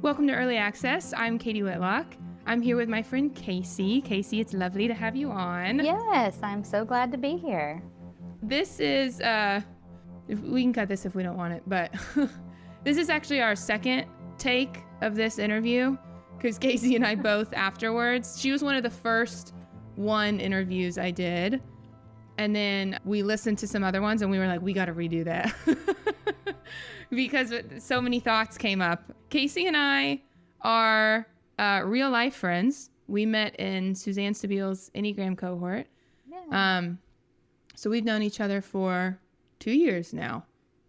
Welcome to Early Access. I'm Katie Whitlock. I'm here with my friend Kayci. Kayci, it's lovely to have you on. Yes, I'm so glad to be here. This is, we can cut this if we don't want it, but this is actually our second take of this interview because Kayci and I both afterwards, she was one of the first interviews I did. And then we listened to some other ones and we were like, we got to redo that because so many thoughts came up. Kayci and I are real life friends. We met in Suzanne Stabile's Enneagram cohort. Yeah. So we've known each other for 2 years now.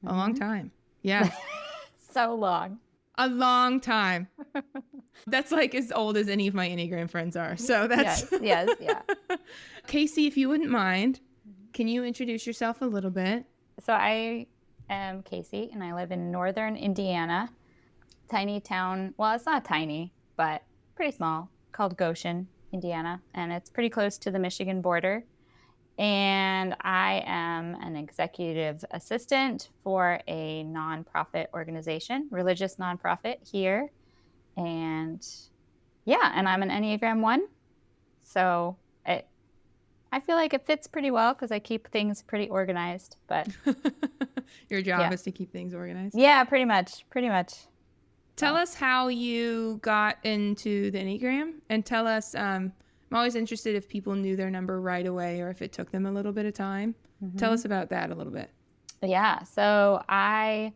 A long time. Yeah. So long. A long time. That's like as old as any of my Enneagram friends are. So that's... Yes, yeah. Kayci, if you wouldn't mind, can you introduce yourself a little bit? So I am Kayci, and I live in northern Indiana. Tiny town, well, it's not tiny, but pretty small, called Goshen, Indiana. And it's pretty close to the Michigan border. And I am an executive assistant for a nonprofit organization, religious nonprofit here. And yeah, and I'm an Enneagram 1. So I feel like it fits pretty well because I keep things pretty organized. But your job is to keep things organized? Yeah, pretty much. Tell us how you got into the Enneagram, and tell us, I'm always interested if people knew their number right away or if it took them a little bit of time. Mm-hmm. Tell us about that a little bit. Yeah, so I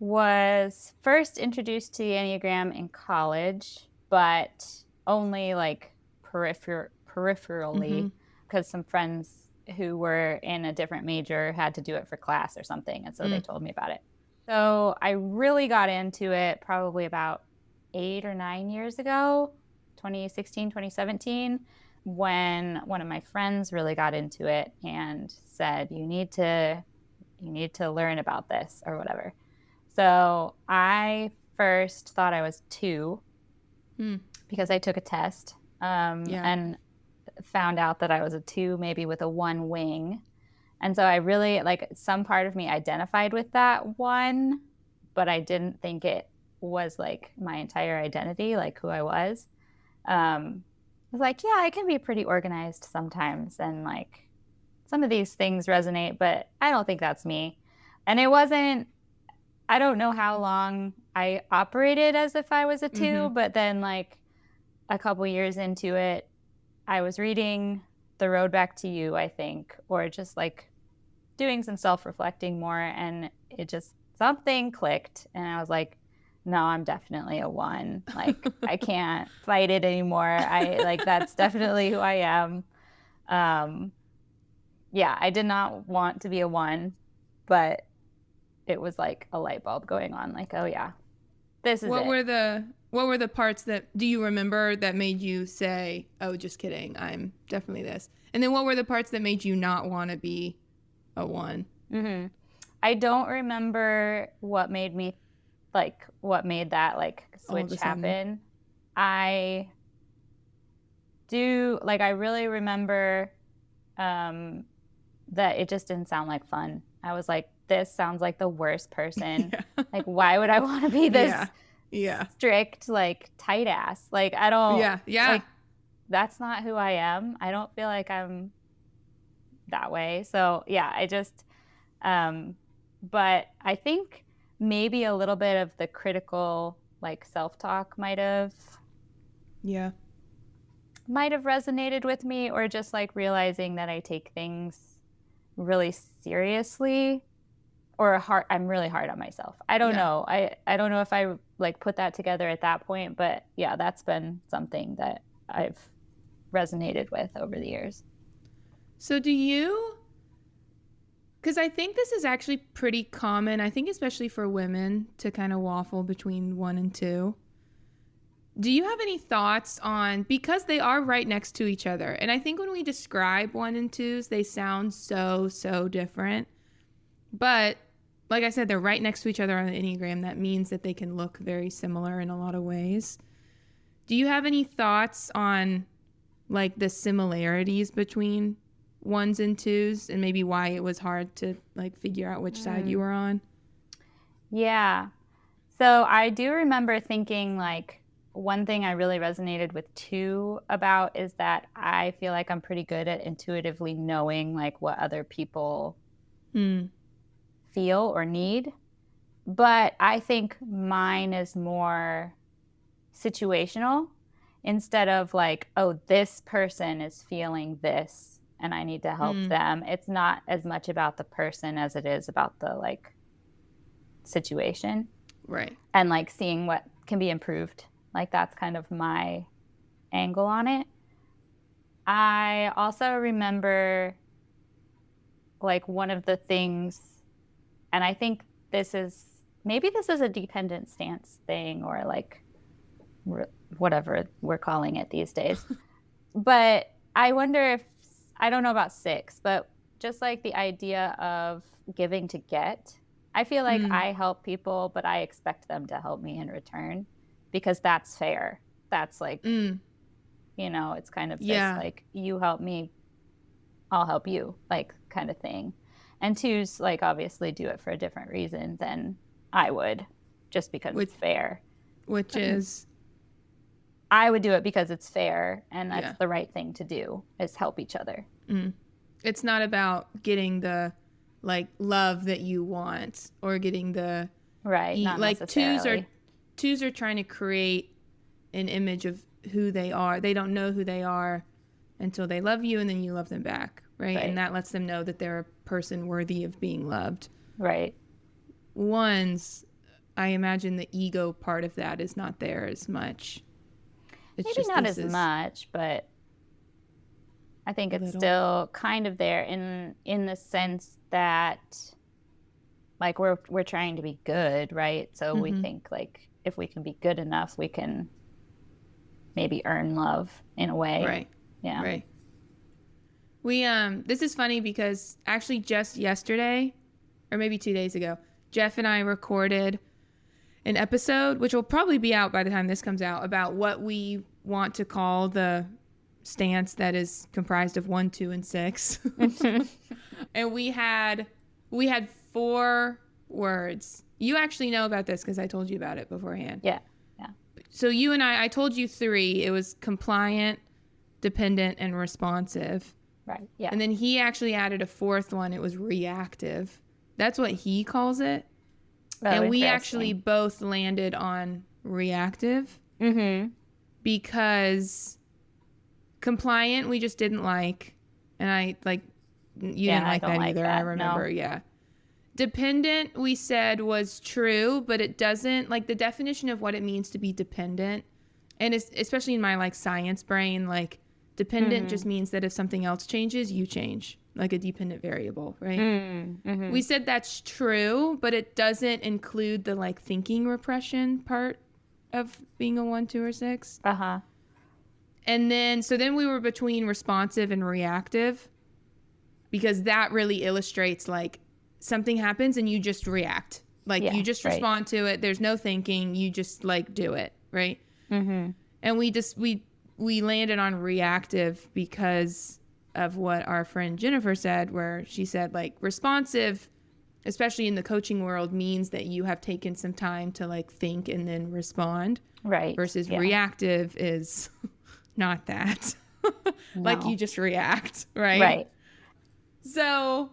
was first introduced to the Enneagram in college, but only like peripherally, because some friends who were in a different major had to do it for class or something, and so they told me about it. So I really got into it probably about 8 or 9 years ago, 2016, 2017, when one of my friends really got into it and said, you need to learn about this or whatever. So I first thought I was 2 because I took a test and found out that I was a 2, maybe with a 1 wing. And so I really, like, some part of me identified with that 1, but I didn't think it was like my entire identity, like who I was. I was like, yeah, I can be pretty organized sometimes, and like some of these things resonate, but I don't think that's me. And it wasn't, I don't know how long I operated as if I was a 2, but then like a couple years into it, I was reading The Road Back to You, I think, or just like doing some self-reflecting more, and it just, something clicked, and I was like, no, I'm definitely a 1. Like, I can't fight it anymore. That's definitely who I am. Yeah, I did not want to be a 1, but it was like a light bulb going on, like, oh yeah, this is What were the parts that, do you remember, that made you say, oh, just kidding, I'm definitely this? And then what were the parts that made you not want to be a 1? I don't remember what made that like switch happen. I do, like, I really remember that it just didn't sound like fun. I was like, this sounds like the worst person. Yeah. Like, why would I want to be this strict, like, tight ass? Like, I don't, like, that's not who I am. I don't feel like I'm that way. So yeah, I just, but I think maybe a little bit of the critical, like, self-talk might have resonated with me, or just like realizing that I take things really seriously, or I'm really hard on myself. I don't know. I don't know if I like put that together at that point, but yeah, that's been something that I've resonated with over the years. So do you, because I think this is actually pretty common, I think especially for women, to kind of waffle between 1 and 2. Do you have any thoughts on, because they are right next to each other, and I think when we describe 1 and 2s, they sound so different, but like I said, they're right next to each other on the Enneagram. That means that they can look very similar in a lot of ways. Do you have any thoughts on like the similarities between 1s and 2s, and maybe why it was hard to like figure out which side you were on? Yeah. So I do remember thinking like one thing I really resonated with 2 about is that I feel like I'm pretty good at intuitively knowing like what other people Mm. feel or need. But I think mine is more situational instead of like, oh, this person is feeling this and I need to help them. It's not as much about the person as it is about the like situation. Right. And like seeing what can be improved. Like that's kind of my angle on it. I also remember like one of the things, and I think this is maybe this is a dependent stance thing or like whatever we're calling it these days. But I wonder if, I don't know about 6, but just like the idea of giving to get, I feel like I help people, but I expect them to help me in return because that's fair. That's like, it's kind of this like, you help me, I'll help you, like kind of thing. And 2's like obviously do it for a different reason than I would, just because it's fair. Which is? I would do it because it's fair and that's the right thing to do, is help each other. It's not about getting the like love that you want or getting the not like necessarily. twos are trying to create an image of who they are. They don't know who they are until they love you and then you love them back, right? And that lets them know that they're a person worthy of being loved. Right. Ones, I imagine the ego part of that is not there as much. It's maybe not as much, but I think it's still kind of there in the sense that like we're trying to be good, right? So we think like if we can be good enough, we can maybe earn love in a way. Right. Yeah. Right. We this is funny because actually just yesterday or maybe 2 days ago, Jeff and I recorded an episode, which will probably be out by the time this comes out, about what we want to call the stance that is comprised of 1, 2, and 6. And we had 4 words. You actually know about this because I told you about it beforehand. Yeah. So you and I told you 3. It was compliant, dependent, and responsive. Right. Yeah. And then he actually added a 4th one. It was reactive. That's what he calls it. Oh, and we actually both landed on reactive. Because compliant we just didn't like. And I like, you didn't like that either. I remember. No. Yeah. Dependent we said was true, but it doesn't, like the definition of what it means to be dependent, and it's, especially in my like science brain, like dependent just means that if something else changes, you change, like a dependent variable, right? We said that's true, but it doesn't include the like thinking repression part of being a 1, 2, or 6. And then we were between responsive and reactive, because that really illustrates like something happens and you just react. Like you just respond to it. There's no thinking. You just like do it. Right. And we landed on reactive because of what our friend Jennifer said, where she said like responsive, especially in the coaching world, means that you have taken some time to like think and then respond. Right. Versus reactive is not that. Like you just react. Right. Right. So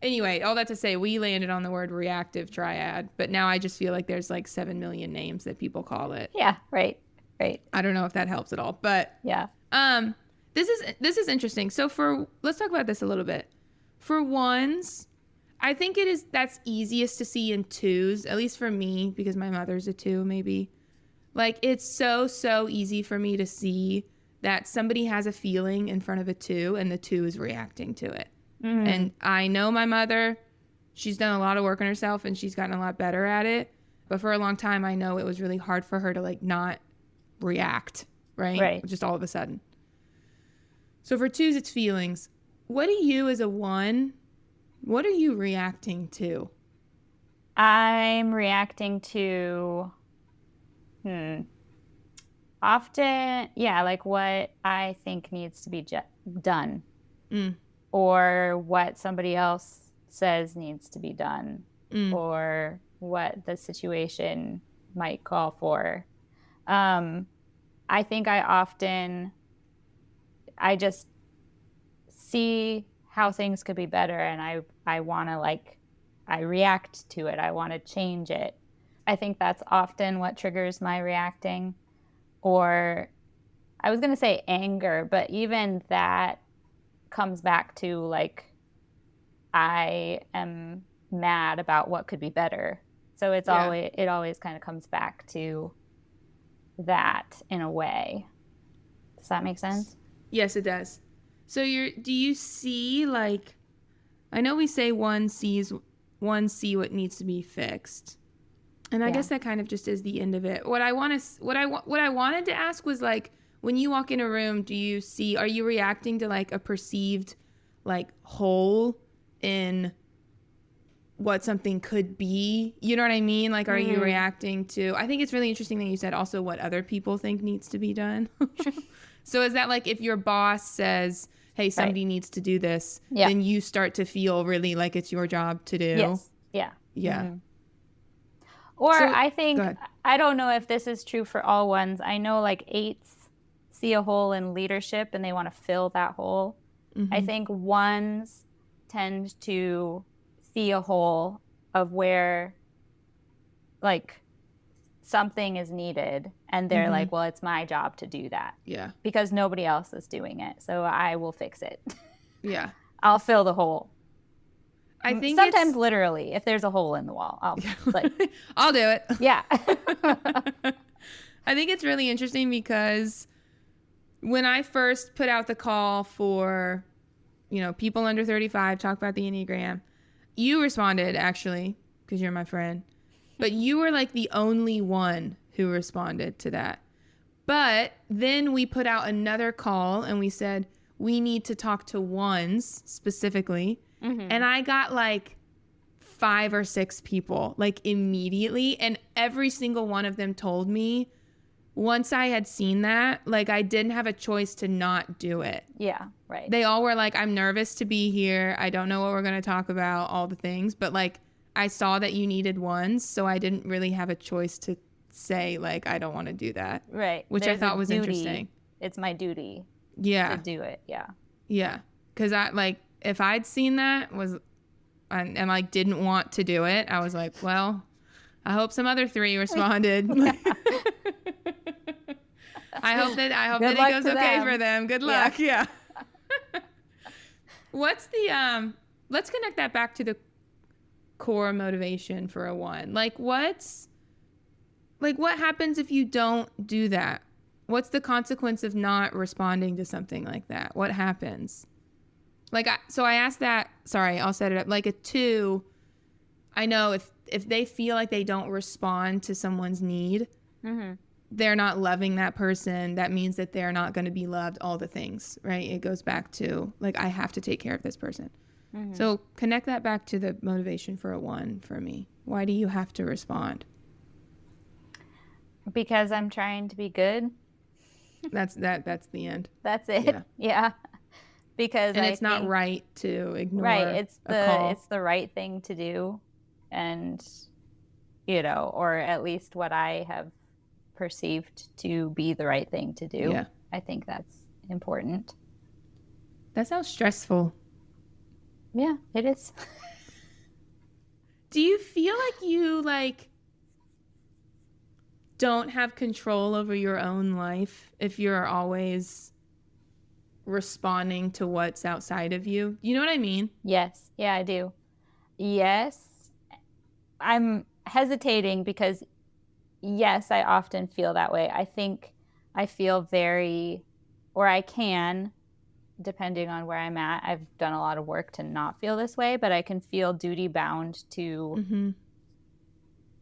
anyway, all that to say, we landed on the word reactive triad, but now I just feel like there's like 7 million names that people call it. Yeah, right. I don't know if that helps at all, but yeah. This is interesting. So let's talk about this a little bit. For 1s, I think that's easiest to see in 2s, at least for me, because my mother's a 2 maybe. Like it's so easy for me to see that somebody has a feeling in front of a 2 and the 2 is reacting to it. And I know my mother, she's done a lot of work on herself and she's gotten a lot better at it. But for a long time, I know it was really hard for her to like not react, right? Just all of a sudden. So for 2s, it's feelings. What do you as a 1, what are you reacting to? I'm reacting to, often, like what I think needs to be done. Or what somebody else says needs to be done, or what the situation might call for. I think I just see how things could be better, and I want to, like, I react to it. I want to change it. I think that's often what triggers my reacting, or I was going to say anger, but even that comes back to, like, I am mad about what could be better. So it always kind of comes back to that in a way. Does that make sense? Yes, it does. So do you see, like, I know we say one see what needs to be fixed. And I guess that kind of just is the end of it. What I wanted to ask was, like, when you walk in a room, are you reacting to, like, a perceived, like, hole in what something could be? You know what I mean? Like, are you reacting to, I think it's really interesting that you said also what other people think needs to be done. So is that, like, if your boss says, hey, somebody needs to do this, then you start to feel really like it's your job to do? Yes. Yeah. Yeah. Mm-hmm. Or I think, I don't know if this is true for all ones. I know, like, 8s see a hole in leadership and they want to fill that hole. Mm-hmm. I think 1s tend to see a hole of where, like, something is needed, and they're like, well, it's my job to do that. Yeah. Because nobody else is doing it, so I will fix it. Yeah. I'll fill the hole. I think sometimes literally, if there's a hole in the wall, I'll I'll do it. Yeah. I think it's really interesting because when I first put out the call for, people under 35, talk about the Enneagram, you responded, actually, because you're my friend. But you were, like, the only one who responded to that. But then we put out another call and we said, we need to talk to 1s specifically. Mm-hmm. And I got, like, 5 or 6 people, like, immediately. And every single one of them told me, once I had seen that, like, I didn't have a choice to not do it. Yeah, right. They all were like, I'm nervous to be here. I don't know what we're going to talk about, all the things. But, like, I saw that you needed 1s, so I didn't really have a choice to say, like, I don't want to do that. Right. Which I thought was interesting. It's my duty to do it. Yeah. Yeah. Because if I'd seen that and like didn't want to do it, I was like, well, I hope some other 3 responded. I hope that it goes okay for them. Good luck. Yeah. What's the let's connect that back to the core motivation for a 1. Like, what happens if you don't do that? What's the consequence of not responding to something like that? What happens? Like, I asked that. Sorry, I'll set it up. Like, a 2, I know if they feel like they don't respond to someone's need, they're not loving that person. That means that they're not going to be loved, all the things, right? It goes back to, like, I have to take care of this person. Mm-hmm. So connect that back to the motivation for a 1 for me. Why do you have to respond? Because I'm trying to be good. That's the end. That's it. Yeah. Because it's not right to ignore. Right. It's the right thing to do, and or at least what I have perceived to be the right thing to do. Yeah. I think that's important. That sounds stressful. Yeah, it is. Do you feel like you, like, don't have control over your own life if you're always responding to what's outside of you? You know what I mean? Yes. Yeah, I do. Yes. I'm hesitating because, yes, I often feel that way. I think I feel I can, depending on where I'm at. I've done a lot of work to not feel this way, but I can feel duty bound to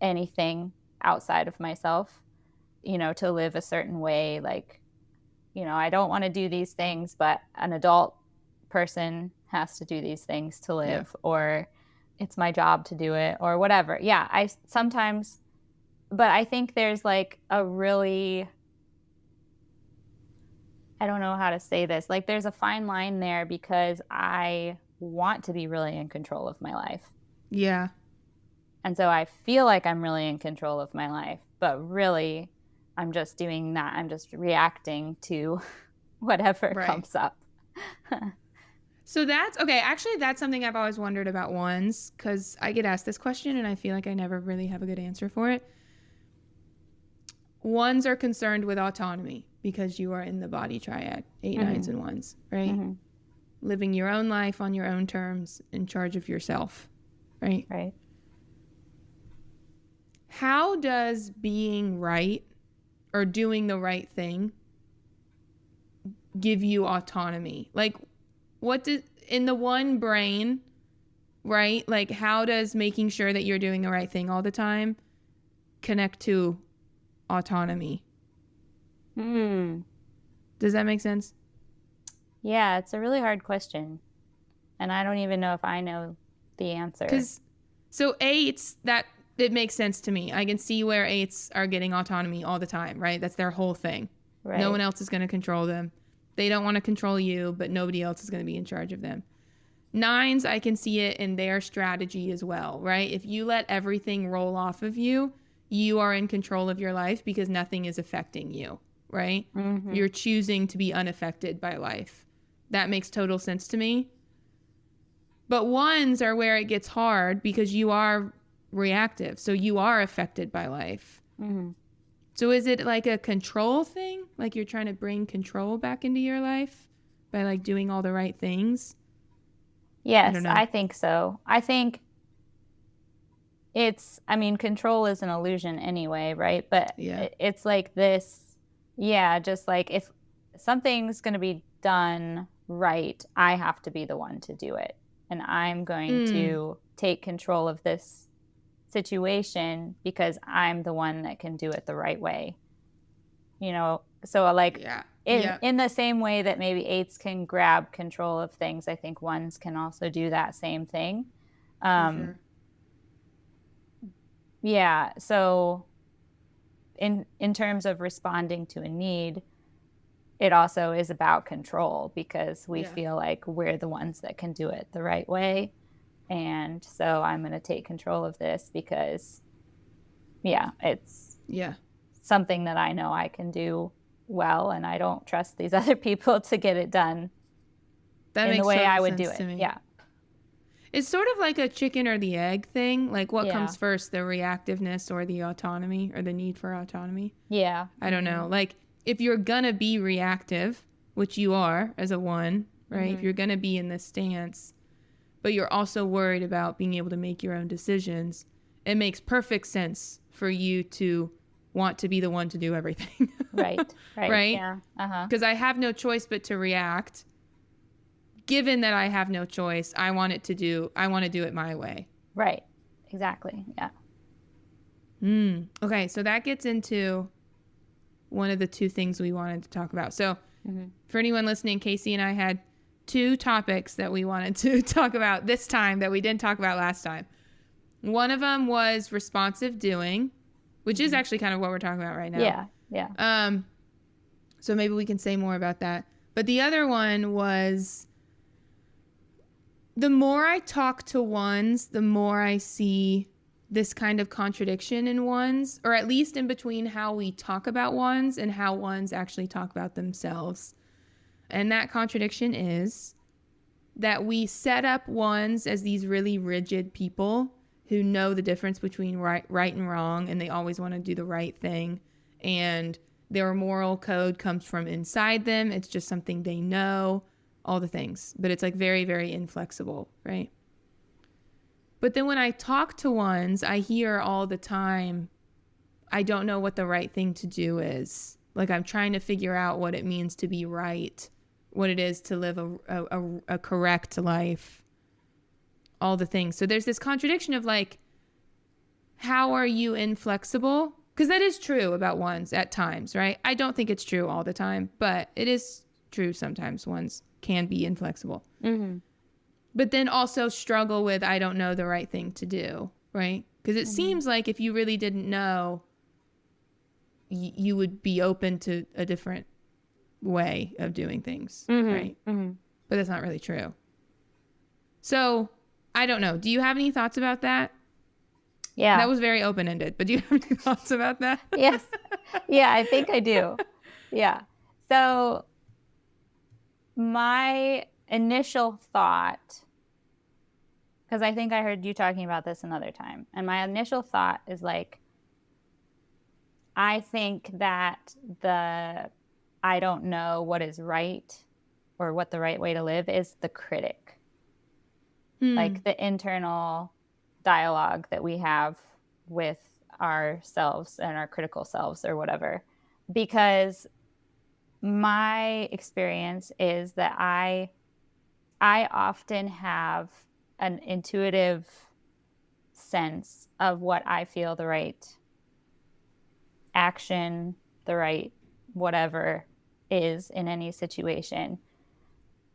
anything outside of myself, to live a certain way. Like, I don't want to do these things, but an adult person has to do these things to live, or it's my job to do it, or whatever. Yeah, I sometimes, but I think there's, like, a really, I don't know how to say this. Like, there's a fine line there because I want to be really in control of my life. Yeah. And so I feel like I'm really in control of my life, but really I'm just doing that. I'm just reacting to whatever comes up. So that's okay. Actually, that's something I've always wondered about ones, because I get asked this question and I feel like I never really have a good answer for it. Ones are concerned with autonomy because you are in the body triad, 8, 9s, and 1s, right? Living your own life on your own terms, in charge of yourself, right? Right. How does being right or doing the right thing give you autonomy? Like, what does, in the one brain, right? Like, how does making sure that you're doing the right thing all the time connect to autonomy? Does that make sense? Yeah, it's a really hard question. And I don't even know if I know the answer. So 8s, that it makes sense to me. I can see where 8s are getting autonomy all the time, right? That's their whole thing. Right. No one else is going to control them. They don't want to control you, but nobody else is going to be in charge of them. 9s, I can see it in their strategy as well, right? If you let everything roll off of you, you are in control of your life because nothing is affecting you, right? You're choosing to be unaffected by life. That makes total sense to me. But 1s are where it gets hard because you are reactive. So you are affected by life. So is it like a control thing? Like you're trying to bring control back into your life by like doing all the right things? Yes, I think so. I think control is an illusion anyway, right? But it's like this, just like if something's going to be done right, I have to be the one to do it. And I'm going to take control of this situation because I'm the one that can do it the right way. So like in the same way that maybe 8s can grab control of things, I think 1s can also do that same thing. Yeah, so in terms of responding to a need, it also is about control because we feel like we're the ones that can do it the right way. And so I'm going to take control of this because, it's something that I know I can do well, and I don't trust these other people to get it done in the way I would do it. Yeah. It's sort of like a chicken or the egg thing. Like what comes first, the reactiveness or the autonomy or the need for autonomy? Yeah. I don't know. Like if you're going to be reactive, which you are as a 1, right? If you're going to be in this stance, but you're also worried about being able to make your own decisions, it makes perfect sense for you to want to be the one to do everything. Right. Yeah. Because I have no choice but to react. Given that I have no choice, I want to do it my way. Right. Exactly. Yeah. Okay, so that gets into one of the 2 things we wanted to talk about. So for anyone listening, Kayci and I had 2 topics that we wanted to talk about this time that we didn't talk about last time. One of them was responsive doing, which is actually kind of what we're talking about right now. Yeah. So maybe we can say more about that. But the other one was, the more I talk to 1s, the more I see this kind of contradiction in 1s, or at least in between how we talk about 1s and how 1s actually talk about themselves. And that contradiction is that we set up 1s as these really rigid people who know the difference between right and wrong, and they always want to do the right thing. And their moral code comes from inside them. It's just something they know, all the things. But it's like very, very inflexible, right? But then when I talk to 1s, I hear all the time, I don't know what the right thing to do is. Like I'm trying to figure out what it means to be right, what it is to live a correct life, all the things. So there's this contradiction of like, how are you inflexible? Because that is true about 1s at times, right? I don't think it's true all the time, but it is true sometimes 1s can be inflexible. But then also struggle with, I don't know the right thing to do, right? Because it seems like if you really didn't know, you would be open to a different way of doing things, right? But that's not really true. So I don't know. Do you have any thoughts about that? Yeah. That was very open-ended, but do you have any thoughts about that? Yes. Yeah, I think I do. Yeah. So my initial thought, because I think I heard you talking about this another time, and my initial thought is like, I think that I don't know what is right or what the right way to live is the critic, like the internal dialogue that we have with ourselves and our critical selves or whatever. Because my experience is that I often have an intuitive sense of what I feel the right action, the right whatever is in any situation.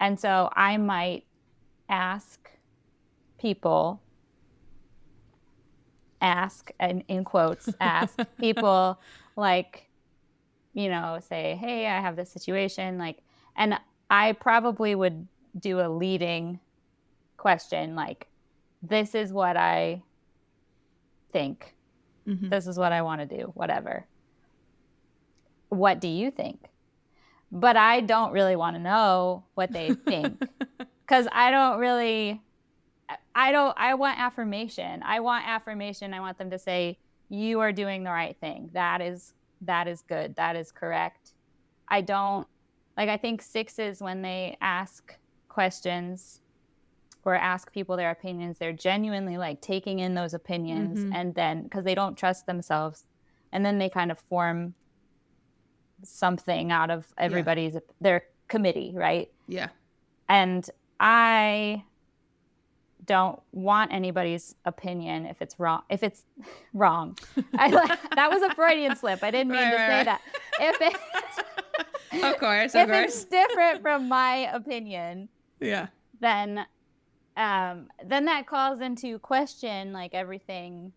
And so I might ask people, and in quotes, ask people like, say, hey, I have this situation. Like, and I probably would do a leading question like, this is what I think. This is what I want to do, whatever. What do you think? But I don't really want to know what they think because I want affirmation. I want affirmation. I want them to say, you are doing the right thing. That is good. That is correct. I think sixes, when they ask questions or ask people their opinions, they're genuinely like taking in those opinions, and then because they don't trust themselves, and then they kind of form something out of everybody's their committee, right? Yeah. And I don't want anybody's opinion if it's wrong. If it's wrong, that was a Freudian slip. I didn't mean to say that. If it's of course, it's different from my opinion, then that calls into question like everything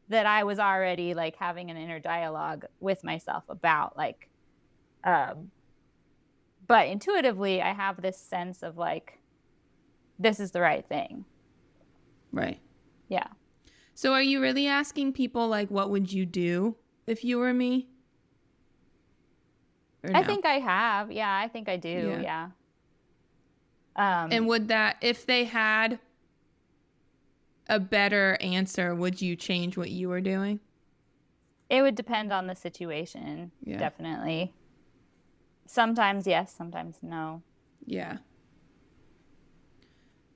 that I was already like having an inner dialogue with myself about, like. But intuitively, I have this sense of like, this is the right thing. Right. Yeah. So are you really asking people like, what would you do if you were me? Or no? I think I have. Yeah, I think I do. Yeah. And would that, if they had a better answer, would you change what you were doing? It would depend on the situation. Yeah. Definitely. Sometimes yes, sometimes no. Yeah.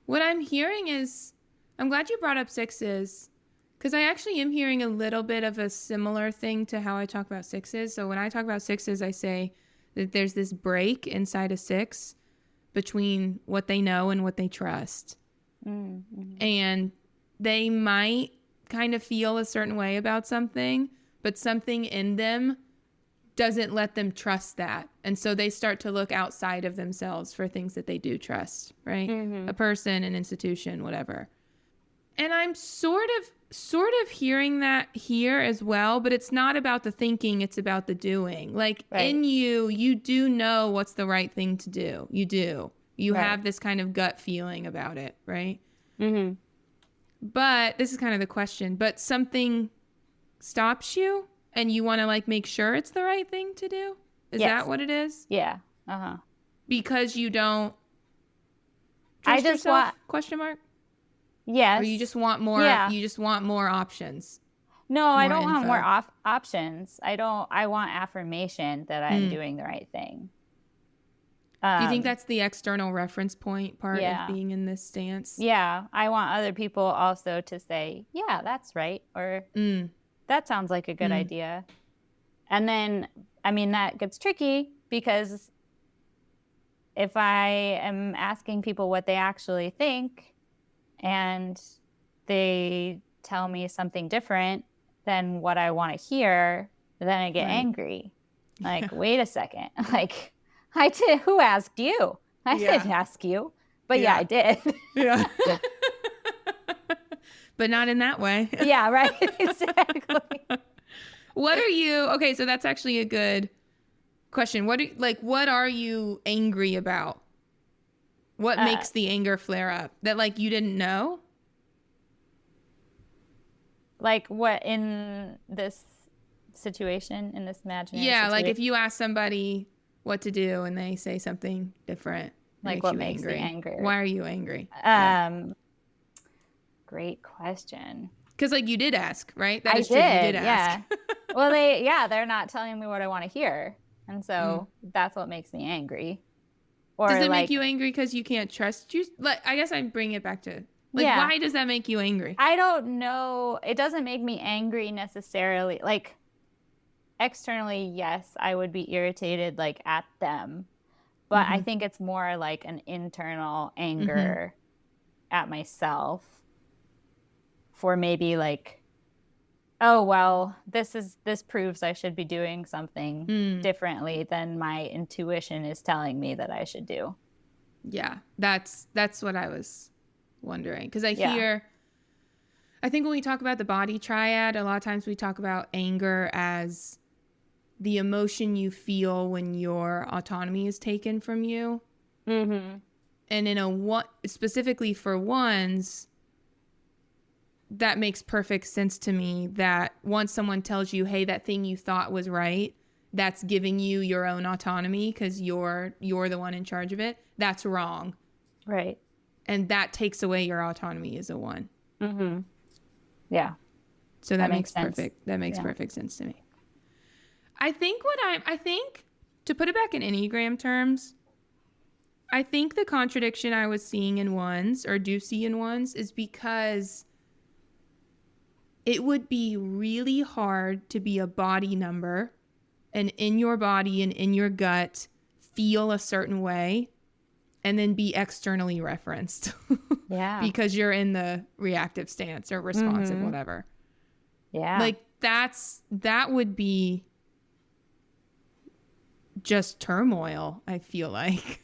What I'm hearing is, I'm glad you brought up sixes, because I actually am hearing a little bit of a similar thing to how I talk about sixes. So when I talk about sixes, I say that there's this break inside a six between what they know and what they trust. Mm-hmm. And they might kind of feel a certain way about something, but something in them doesn't let them trust that. And so they start to look outside of themselves for things that they do trust, right? Mm-hmm. A person, an institution, whatever. And I'm sort of hearing that here as well, but it's not about the thinking, it's about the doing. Like in you do know what's the right thing to do. You do. You have this kind of gut feeling about it, right? Mm-hmm. But this is kind of the question, but something stops you and you want to like make sure it's the right thing to do? Is that what it is? Yeah. Uh-huh. Because you don't trust yourself? Question mark? Yes. Or you just want more you just want more options. No, I don't want more options. I want affirmation that I'm doing the right thing. Do you think that's the external reference point part of being in this stance? Yeah. I want other people also to say, yeah, that's right. Or that sounds like a good idea. And then, I mean, that gets tricky because if I am asking people what they actually think and they tell me something different than what I want to hear, then I get angry. Like, wait a second. Like, who asked you? I didn't ask you. But I did. Yeah. But not in that way. Yeah, right. Exactly. What are you, okay, so that's actually a good question. What are you angry about? What makes the anger flare up? That like you didn't know? Like what in this situation, in this imaginary Yeah, like situation? if you ask somebody what to do and they say something different, it Like makes what you makes you angry. angry? Why are you angry? Yeah. Um, Great question. Because like you did ask, right? That I is true. You did did, ask. yeah. Well, they're not telling me what I want to hear. And Mm. so that's what makes me angry. Does Or it make you like, angry because you can't trust you? Like, I guess I'm bringing it back to like, yeah, why does that make you angry? I don't know. It doesn't make me angry necessarily. Like externally, yes, I would be irritated like at them. But I Mm-hmm. think it's more like an internal Mm-hmm. anger at myself for maybe like, oh, well, this proves I should be doing something Mm. differently than my intuition is telling me that I should do. Yeah, that's what I was wondering. Because Yeah. I think when we talk about the body triad, a lot of times we talk about anger as the emotion you feel when your autonomy is taken from you. Mm-hmm. And in a one, specifically for ones, that makes perfect sense to me that once someone tells you, hey, that thing you thought was right, that's giving you your own autonomy because you're the one in charge of it. That's wrong. Right. And that takes away your autonomy as a one. Mm-hmm. Yeah. So That makes sense. that makes Yeah. perfect sense to me. I think to put it back in Enneagram terms, I think the contradiction I was seeing in ones or do see in ones is because it would be really hard to be a body number and in your body and in your gut feel a certain way and then be externally referenced Yeah. because you're in the reactive stance or responsive, Mm-hmm. whatever. Yeah. Like that would be just turmoil, I feel like.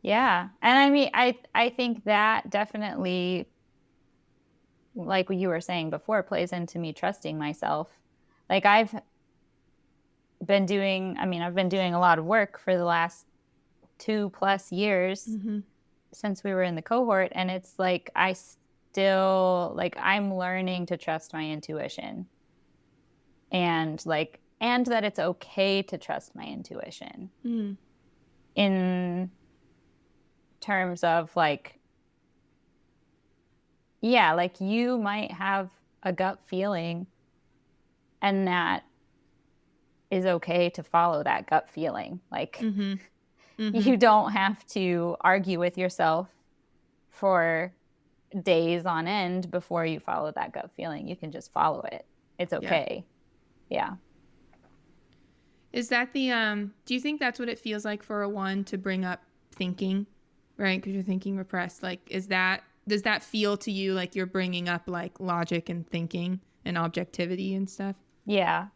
Yeah. And I mean, I think that definitely, like what you were saying before, plays into me trusting myself. Like I've been doing a lot of work for the last 2+ years Mm-hmm. since we were in the cohort. And it's like, I still, like, I'm learning to trust my intuition and that it's okay to trust my intuition Mm. in terms of like, yeah, like you might have a gut feeling and that is okay to follow that gut feeling. Like Mm-hmm. Mm-hmm. you don't have to argue with yourself for days on end before you follow that gut feeling. You can just follow it. It's Yeah. okay. Yeah. Is that the do you think that's what it feels like for a one to bring up thinking, right? Because you're thinking repressed. Like, does that feel to you like you're bringing up like logic and thinking and objectivity and stuff, Yeah.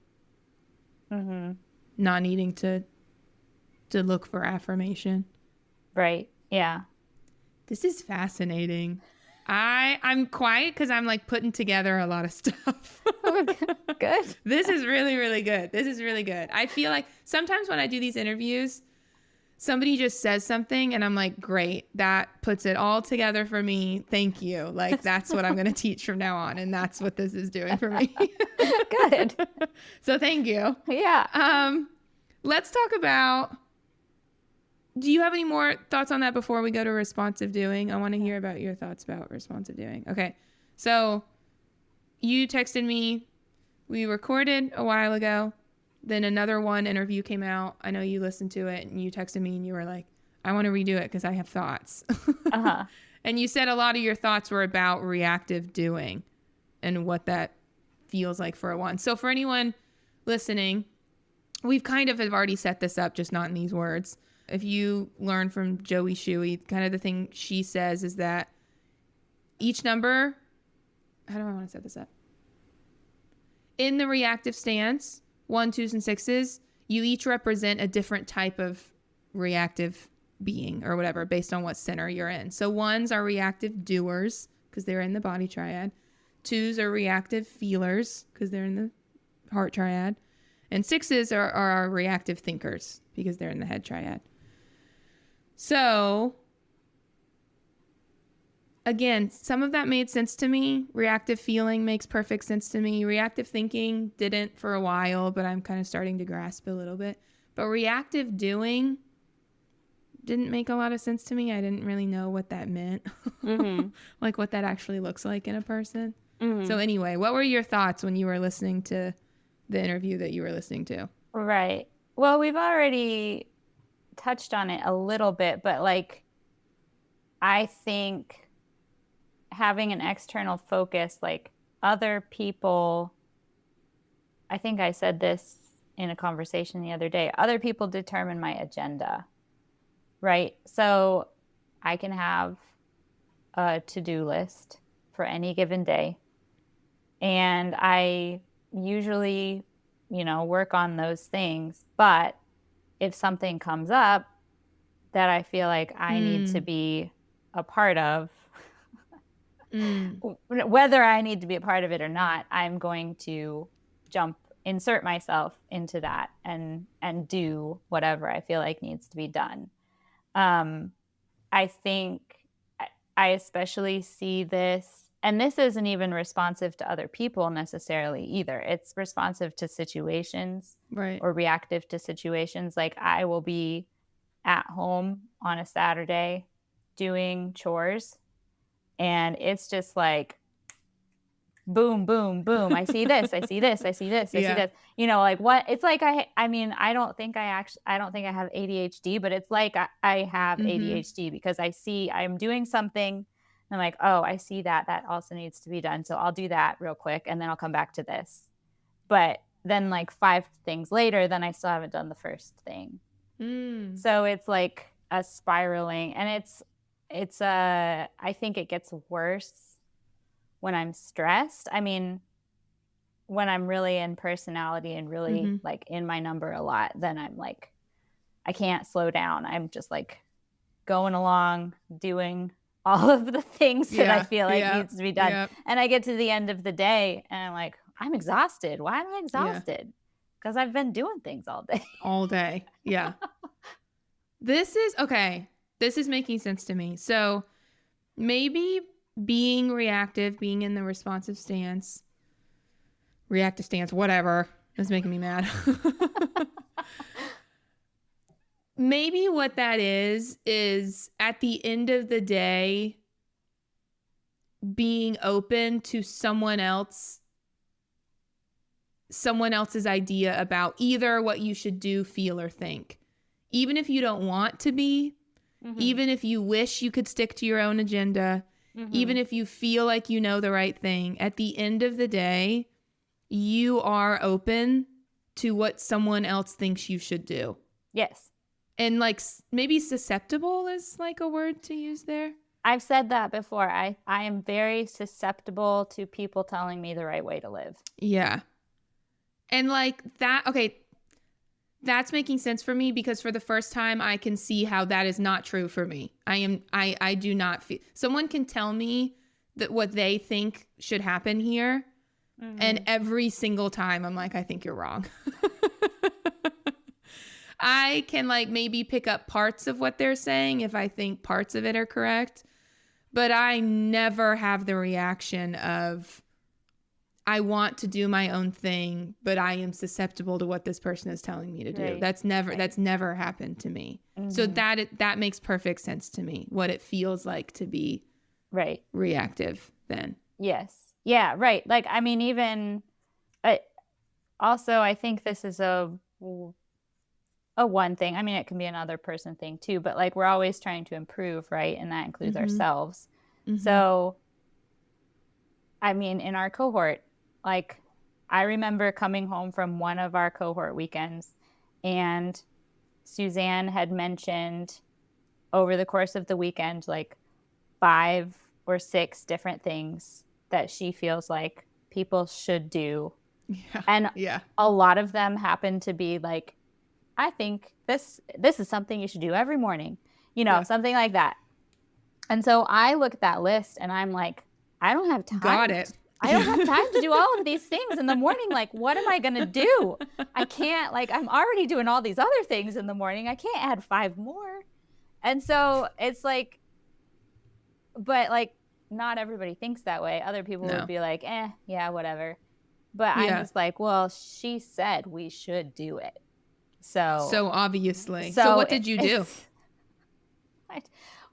Mm-hmm. not needing to look for affirmation? Right. Yeah. This is fascinating. I'm quiet because I'm like putting together a lot of stuff. Good. This is really, really good. This is really good. I feel like sometimes when I do these interviews, somebody just says something and I'm like, great, that puts it all together for me. Thank you. Like, that's what I'm going to teach from now on. And that's what this is doing for me. Good. So thank you. Yeah. Let's talk about, do you have any more thoughts on that before we go to responsive doing? I want to hear about your thoughts about responsive doing. Okay. So you texted me. We recorded a while ago. Then another one interview came out. I know you listened to it and you texted me and you were like, I want to redo it because I have thoughts. Uh-huh. And you said a lot of your thoughts were about reactive doing and what that feels like for a one. So for anyone listening, we've kind of have already set this up, just not in these words. If you learn from Joey Shuey, kind of the thing she says is that each number, how do I want to set this up? In the reactive stance, 1, 2s, and 6s, you each represent a different type of reactive being or whatever based on what center you're in. So 1s are reactive doers because they're in the body triad. 2s are reactive feelers because they're in the heart triad. And 6s are our reactive thinkers because they're in the head triad. So again, some of that made sense to me. Reactive feeling makes perfect sense to me. Reactive thinking didn't for a while, but I'm kind of starting to grasp a little bit. But reactive doing didn't make a lot of sense to me. I didn't really know what that meant, like what that actually looks like in a person. So anyway, what were your thoughts when you were listening to the interview that you were listening to? Right. Well, we've already touched on it a little bit, but like, I think having an external focus, like other people, I think I said this in a conversation the other day, other people determine my agenda, right? So I can have a to-do list for any given day, and I usually, work on those things. But if something comes up that I feel like I need to be a part of, whether I need to be a part of it or not, I'm going to insert myself into that and do whatever I feel like needs to be done. I think I especially see this, and this isn't even responsive to other people necessarily either. It's responsive to situations, Right. or reactive to situations. Like, I will be at home on a Saturday doing chores, and it's just like boom, boom, boom. I see this, I see this, I see this, I see this. Like what it's like. I mean, I don't think I have ADHD, but it's like I have ADHD because I'm doing something and I'm like, oh, I see that also needs to be done. So I'll do that real quick and then I'll come back to this. But then like 5 things later, then I still haven't done the first thing. So it's like a spiraling, and I think it gets worse when I'm stressed. I mean, when I'm really in personality and really like in my number a lot, then I'm like, I can't slow down. I'm just like going along, doing all of the things that I feel like needs to be done. And I get to the end of the day and I'm like, I'm exhausted. Why am I exhausted? Because I've been doing things all day. All day. Yeah. This is making sense to me. So maybe being reactive, being in the reactive stance, whatever, is making me mad. Maybe what that is at the end of the day, being open to someone else's idea about either what you should do, feel, or think. Even if you don't want to be, even if you wish you could stick to your own agenda, even if you feel like you know the right thing, at the end of the day, you are open to what someone else thinks you should do. Yes. And like maybe susceptible is like a word to use there. I've said that before. I am very susceptible to people telling me the right way to live. Yeah. And like that, okay, that's making sense for me because for the first time I can see how that is not true for me. I do not feel, someone can tell me that what they think should happen here, and every single time I'm like, I think you're wrong. I can like maybe pick up parts of what they're saying if I think parts of it are correct, but I never have the reaction of, I want to do my own thing, but I am susceptible to what this person is telling me to do. Right. That's never happened to me. So that makes perfect sense to me, what it feels like to be reactive then. Yes. Yeah, right. Like, I mean, even also, I think this is a one thing. I mean, it can be another person thing too, but like we're always trying to improve, right? And that includes ourselves. So, I mean, in our cohort, like I remember coming home from one of our cohort weekends and Suzanne had mentioned over the course of the weekend, like 5 or 6 different things that she feels like people should do. Yeah. And a lot of them happen to be like, I think this is something you should do every morning, something like that. And so I look at that list and I'm like, I don't have time. Got it. I don't have time to do all of these things in the morning. Like, what am I going to do? I can't, like, I'm already doing all these other things in the morning. I can't add 5 more. And so it's like, but like not everybody thinks that way. Other people No. would be like, yeah, whatever. But I'm Yeah. just like, well, she said we should do it. So obviously. So what did you do?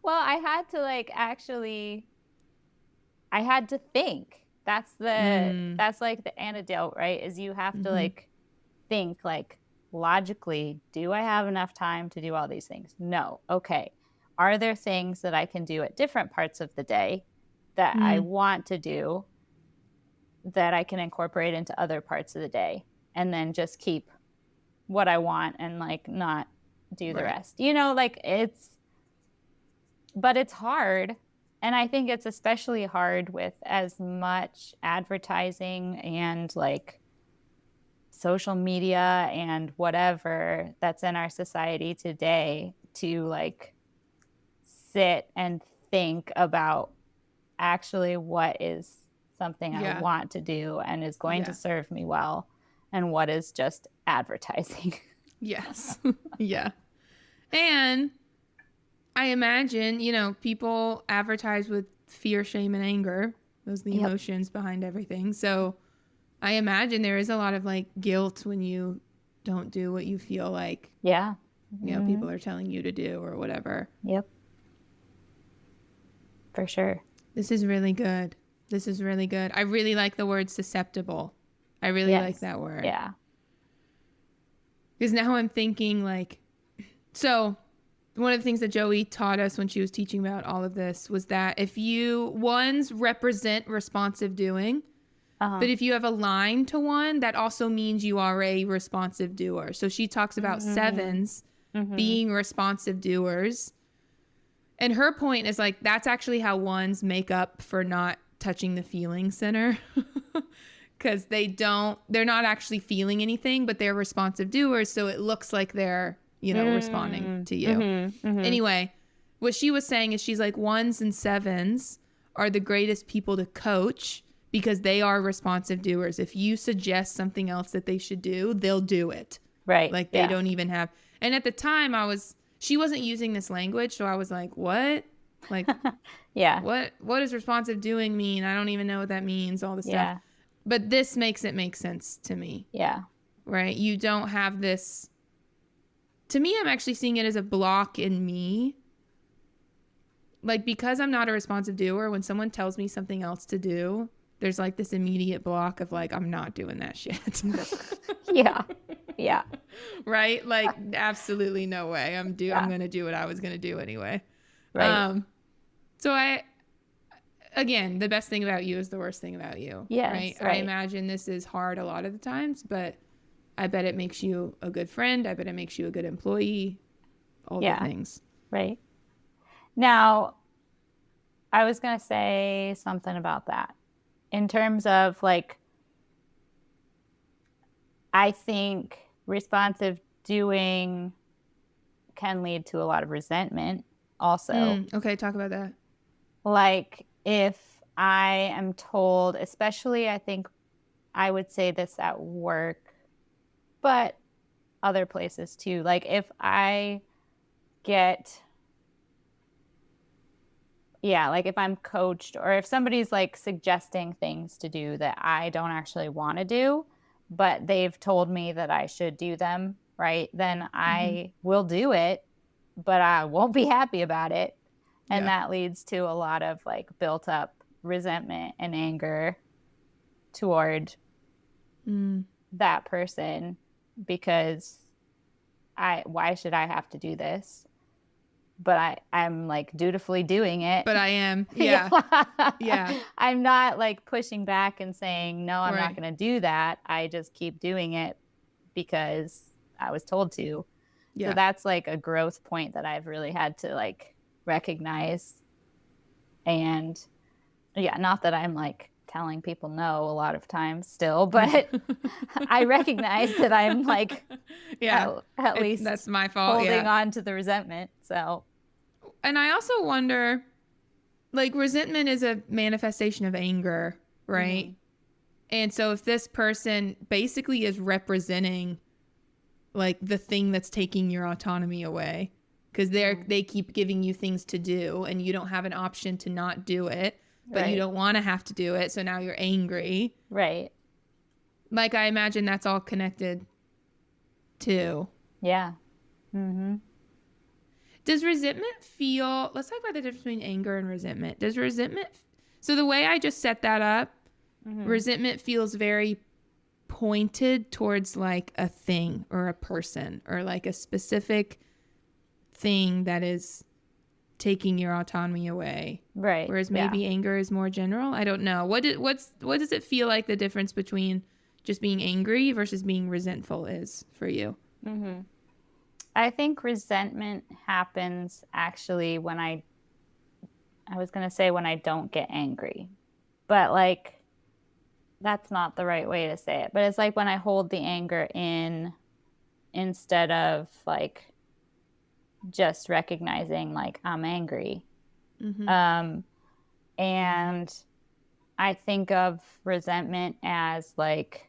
Well, I had to like I had to think. That's like the antidote, right? Is you have to like think like logically, do I have enough time to do all these things? No. Okay. Are there things that I can do at different parts of the day that I want to do that I can incorporate into other parts of the day, and then just keep what I want and like not do the rest? You know, like but it's hard. And I think it's especially hard with as much advertising and like social media and whatever that's in our society today, to like sit and think about actually what is something I want to do and is going to serve me well, and what is just advertising. Yes. Yeah. And I imagine, you know, people advertise with fear, shame, and anger. Those are the emotions behind everything. So I imagine there is a lot of like guilt when you don't do what you feel like, you know, people are telling you to do or whatever. Yep. For sure. This is really good. This is really good. I really like the word susceptible. I really like that word. Yeah. Because now I'm thinking like, so one of the things that Joey taught us when she was teaching about all of this was that if you, ones represent responsive doing, but if you have a line to one, that also means you are a responsive doer. So she talks about sevens being responsive doers. And her point is like, that's actually how ones make up for not touching the feeling center. Because they're not actually feeling anything, but they're responsive doers. So it looks like they're, you know, responding to you. Anyway, what she was saying is she's like, ones and sevens are the greatest people to coach because they are responsive doers. If you suggest something else that they should do, they'll do it. Right. Like they don't even have. And at the time she wasn't using this language. So I was like, what? Like, what does responsive doing mean? I don't even know what that means, all this stuff. But this makes it make sense to me. Yeah. Right. You don't have this. To me, I'm actually seeing it as a block in me. Like, because I'm not a responsive doer, when someone tells me something else to do, there's like this immediate block of like, I'm not doing that shit. Yeah. Right? Like, absolutely no way. I'm going to do what I was going to do anyway. Right. So again, the best thing about you is the worst thing about you. Yes, right? I imagine this is hard a lot of the times, but I bet it makes you a good friend. I bet it makes you a good employee. All the things. Right. Now, I was going to say something about that. In terms of like, I think responsive doing can lead to a lot of resentment also. Okay, talk about that. Like if I am told, especially I think I would say this at work, but other places too. Like if I get, like if I'm coached or if somebody's like suggesting things to do that I don't actually want to do, but they've told me that I should do them, right? Then I will do it, but I won't be happy about it. And that leads to a lot of like built up resentment and anger toward that person, because why should I have to do this? But I'm like dutifully doing it. But I am. Yeah. I'm not like pushing back and saying, no, I'm not going to do that. I just keep doing it because I was told to. So that's like a growth point that I've really had to like recognize. And not that I'm like telling people no a lot of times still, but I recognize that I'm like, at least that's my fault. Holding on to the resentment. So, and I also wonder, like, resentment is a manifestation of anger, right? And so if this person basically is representing like the thing that's taking your autonomy away, because they keep giving you things to do and you don't have an option to not do it. but you Right. don't want to have to do it. So now you're angry. Right. Like, I imagine that's all connected too. Yeah. Mm-hmm. Does resentment feel, let's talk about the difference between anger and resentment. Does resentment, so the way I just set that up, resentment feels very pointed towards like a thing or a person or like a specific thing that is taking your autonomy away. Right. Whereas maybe anger is more general. I don't know. What does it feel like the difference between just being angry versus being resentful is for you? Mm-hmm. I think resentment happens actually when I was going to say when I don't get angry, but like that's not the right way to say it. But it's like when I hold the anger in instead of like just recognizing like I'm angry. Mm-hmm. And I think of resentment as like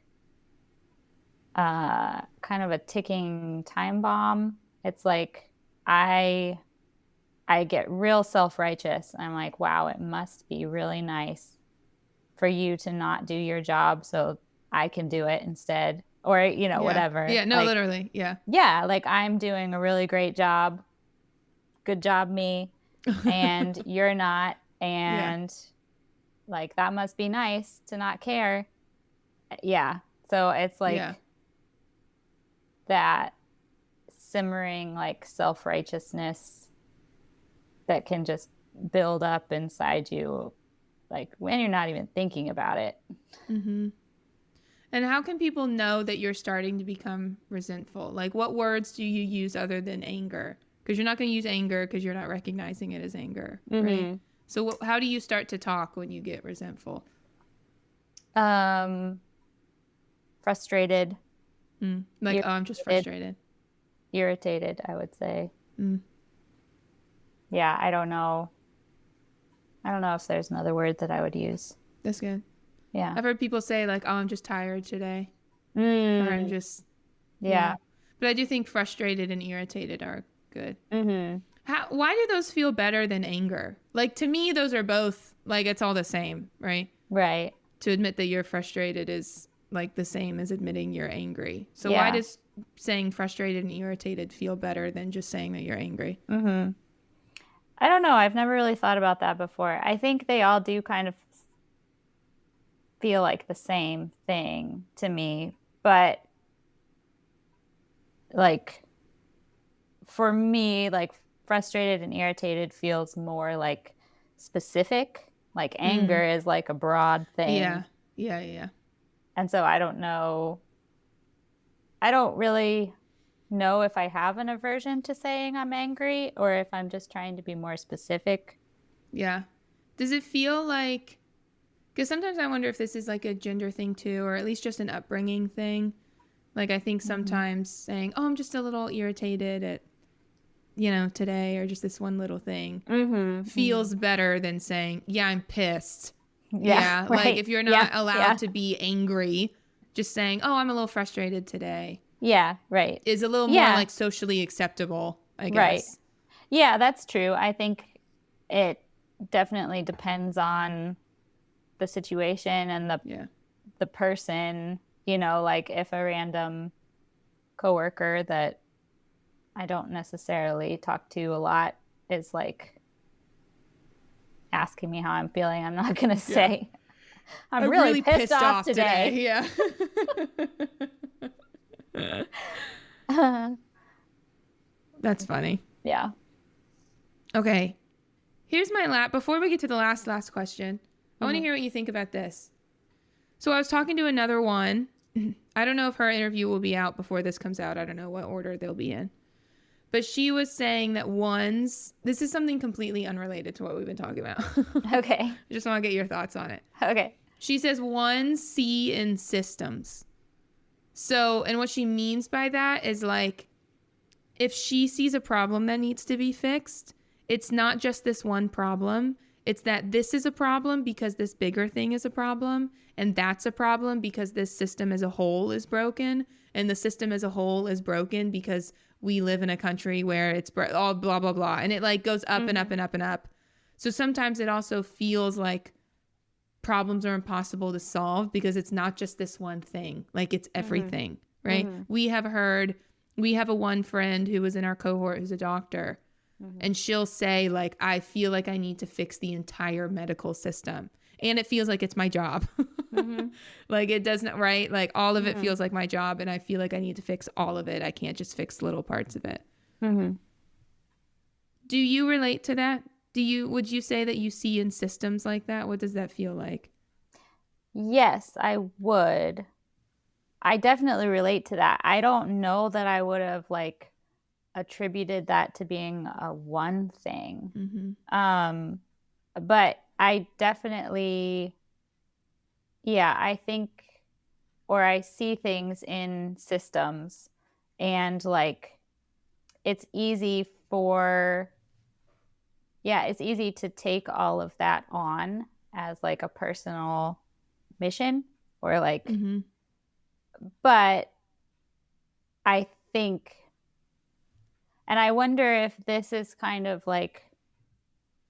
kind of a ticking time bomb. It's like I get real self-righteous. I'm like, wow, it must be really nice for you to not do your job so I can do it instead. Or, whatever. Yeah, no, like, literally. Yeah. yeah, like I'm doing a really great job. Good job, me. And you're not. And like that must be nice to not care. Yeah. So it's like that simmering like self-righteousness that can just build up inside you like when you're not even thinking about it. Mm-hmm. And how can people know that you're starting to become resentful? Like, what words do you use other than anger? Because you're not going to use anger because you're not recognizing it as anger, right? So how do you start to talk when you get resentful? Frustrated. Like, oh, I'm just frustrated. Irritated, I would say. Yeah, I don't know if there's another word that I would use. That's good. Yeah. I've heard people say like, oh, I'm just tired today. Or I'm just, yeah. But I do think frustrated and irritated are good. Mm-hmm. Why do those feel better than anger? Like, to me, those are both, like, it's all the same, right? Right. To admit that you're frustrated is like the same as admitting you're angry. So why does saying frustrated and irritated feel better than just saying that you're angry? Mm-hmm. I don't know. I've never really thought about that before. I think they all do kind of feel like the same thing to me. But like for me, like frustrated and irritated feels more like specific. Like anger is like a broad thing. Yeah. And so I don't know. I don't really know if I have an aversion to saying I'm angry or if I'm just trying to be more specific. Yeah. Does it feel like, because sometimes I wonder if this is like a gender thing too, or at least just an upbringing thing. Like, I think sometimes saying, oh, I'm just a little irritated at, today, or just this one little thing feels better than saying, yeah, I'm pissed. Yeah. Right. Like, if you're not allowed to be angry, just saying, oh, I'm a little frustrated today. Yeah, right. Is a little more like socially acceptable, I guess. Right. Yeah, that's true. I think it definitely depends on the situation and the person, like if a random coworker that I don't necessarily talk to a lot is like asking me how I'm feeling, I'm not going to say I'm really pissed off today. Yeah. That's funny. Yeah. Okay. Here's my before we get to the last question, I want to hear what you think about this. So I was talking to another one. I don't know if her interview will be out before this comes out. I don't know what order they'll be in. But she was saying that this is something completely unrelated to what we've been talking about. Okay. I just want to get your thoughts on it. Okay. She says ones see in systems. So, and what she means by that is like, if she sees a problem that needs to be fixed, it's not just this one problem. It's that this is a problem because this bigger thing is a problem. And that's a problem because this system as a whole is broken. And the system as a whole is broken because we live in a country where it's all blah, blah, blah. And it like goes up and up and up and up. So sometimes it also feels like problems are impossible to solve because it's not just this one thing. Like it's everything, right? We have a one friend who was in our cohort who's a doctor, and she'll say like, I feel like I need to fix the entire medical system. And it feels like it's my job. Like it doesn't, right? Like all of it feels like my job, and I feel like I need to fix all of it. I can't just fix little parts of it. Do you relate to that? Would you say that you see in systems like that? What does that feel like? Yes, I would. I definitely relate to that. I don't know that I would have like attributed that to being a one thing. But I definitely, yeah, I think, or I see things in systems, and like it's easy to take all of that on as like a personal mission, or like, but I think, and I wonder if this is kind of like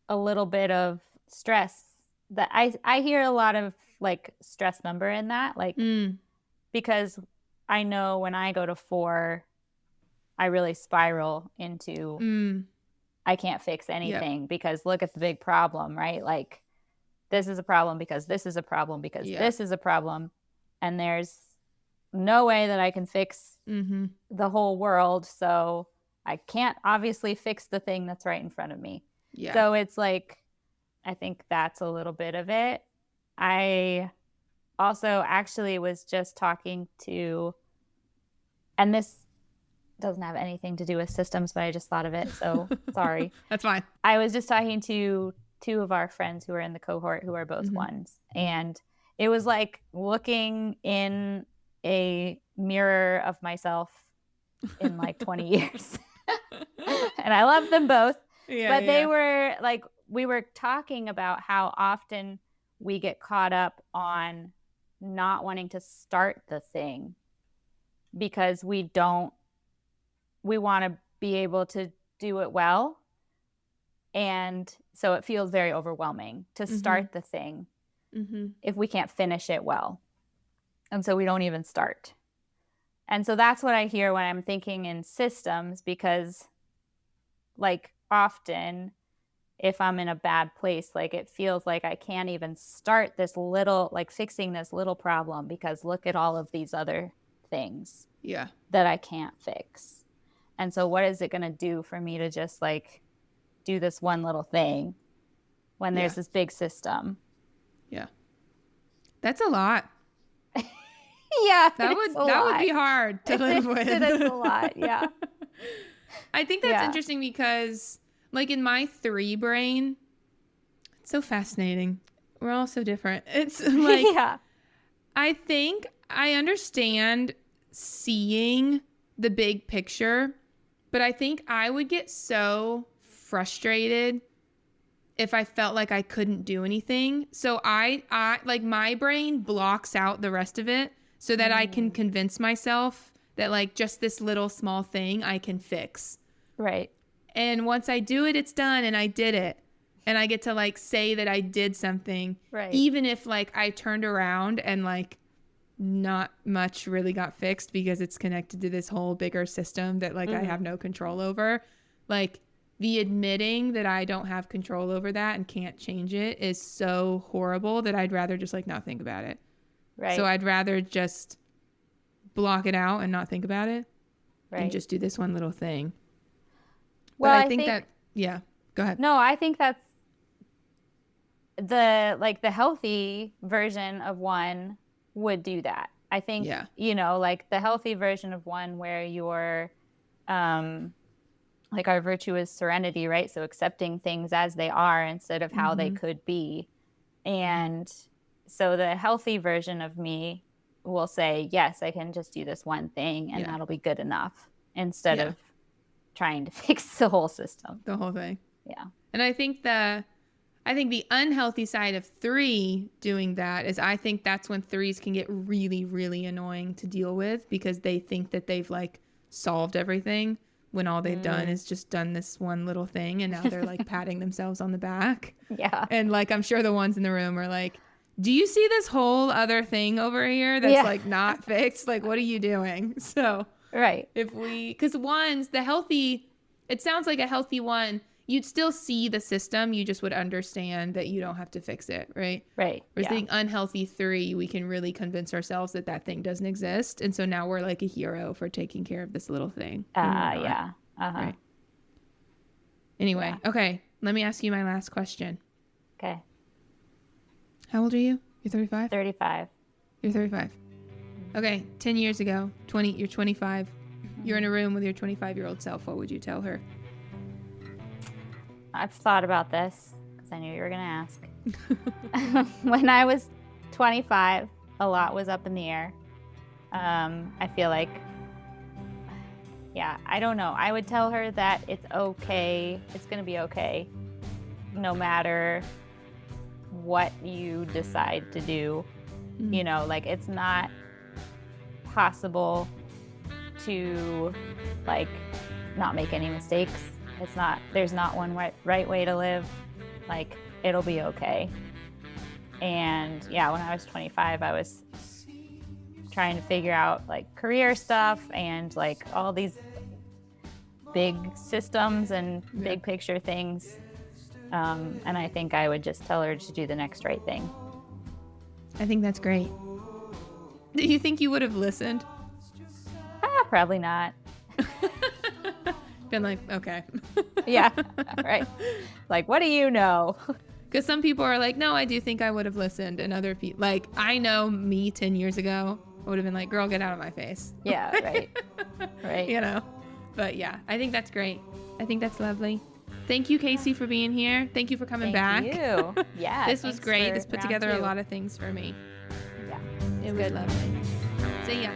a little bit of stress that I hear a lot of like stress number in that, like, because I know when I go to 4, I really spiral into, I can't fix anything because look at the big problem, right? Like this is a problem because this is a problem because this is a problem. And there's no way that I can fix the whole world. So I can't obviously fix the thing that's right in front of me. Yeah. So it's like, I think that's a little bit of it. I also actually was just talking to, and this doesn't have anything to do with systems, but I just thought of it. So sorry. That's fine. I was just talking to 2 of our friends who are in the cohort who are both ones. And it was like looking in a mirror of myself in like 20 years. And I love them both. But they were like, we were talking about how often we get caught up on not wanting to start the thing because we want to be able to do it well. And so it feels very overwhelming to start the thing if we can't finish it well. And so we don't even start. And so that's what I hear when I'm thinking in systems, because like often if I'm in a bad place, like it feels like I can't even start this little, like fixing this little problem because look at all of these other things that I can't fix. And so what is it going to do for me to just like do this one little thing when there's this big system? Yeah. That's a lot. Yeah. That would be hard to live with. It is a lot. Yeah. I think that's interesting because like in my 3 brain, it's so fascinating. We're all so different. It's like, I think I understand seeing the big picture, but I think I would get so frustrated if I felt like I couldn't do anything. So I like my brain blocks out the rest of it so that I can convince myself that like just this little small thing I can fix. Right. And once I do it, it's done and I did it. And I get to like say that I did something. Right. Even if like I turned around and like not much really got fixed because it's connected to this whole bigger system that like I have no control over. Like the admitting that I don't have control over that and can't change it is so horrible that I'd rather just like not think about it. Right. So I'd rather just block it out and not think about it and just do this one little thing. Well, but I think that, go ahead. No, I think that's the healthy version of one would do that. I think, you know, like the healthy version of one where you're, like our virtue is serenity, right? So accepting things as they are instead of how they could be. And so the healthy version of me will say, yes, I can just do this one thing and that'll be good enough instead of trying to fix the whole system. The whole thing. Yeah. And I think the unhealthy side of 3 doing that is I think that's when 3s can get really, really annoying to deal with because they think that they've like solved everything when all they've done is just done this one little thing and now they're like patting themselves on the back. Yeah. And like I'm sure the ones in the room are like, do you see this whole other thing over here that's like not fixed? Like, what are you doing? So right. because it sounds like a healthy one, you'd still see the system. You just would understand that you don't have to fix it. Right. Right. Whereas the unhealthy 3, we can really convince ourselves that thing doesn't exist. And so now we're like a hero for taking care of this little thing. Yeah. Right. Anyway. Okay. Let me ask you my last question. Okay. How old are you? You're 35? 35. You're 35. Okay, 10 years ago, you're 25. You're in a room with your 25-year-old self. What would you tell her? I've thought about this because I knew you were going to ask. When I was 25, a lot was up in the air. I feel like, I don't know. I would tell her that it's okay. It's going to be okay, no matter what you decide to do. You know, like, it's not possible to like not make any mistakes. There's not one right way to live. Like, it'll be okay. And when I was 25, I was trying to figure out like career stuff and like all these big systems and big picture things. And I think I would just tell her to do the next right thing. I think that's great. Do you think you would have listened? Probably not. Been like, okay. Yeah, right. Like, what do you know? Because some people are like, no, I do think I would have listened. And other people, like, I know me 10 years ago, I would have been like, girl, get out of my face. Yeah, right. Right. You know? But yeah, I think that's great. I think that's lovely. Thank you, Kayci, for being here. Thank you for coming back. Thank you. Yeah. This was great. This put together a lot of things for me. Yeah. It was lovely. See ya.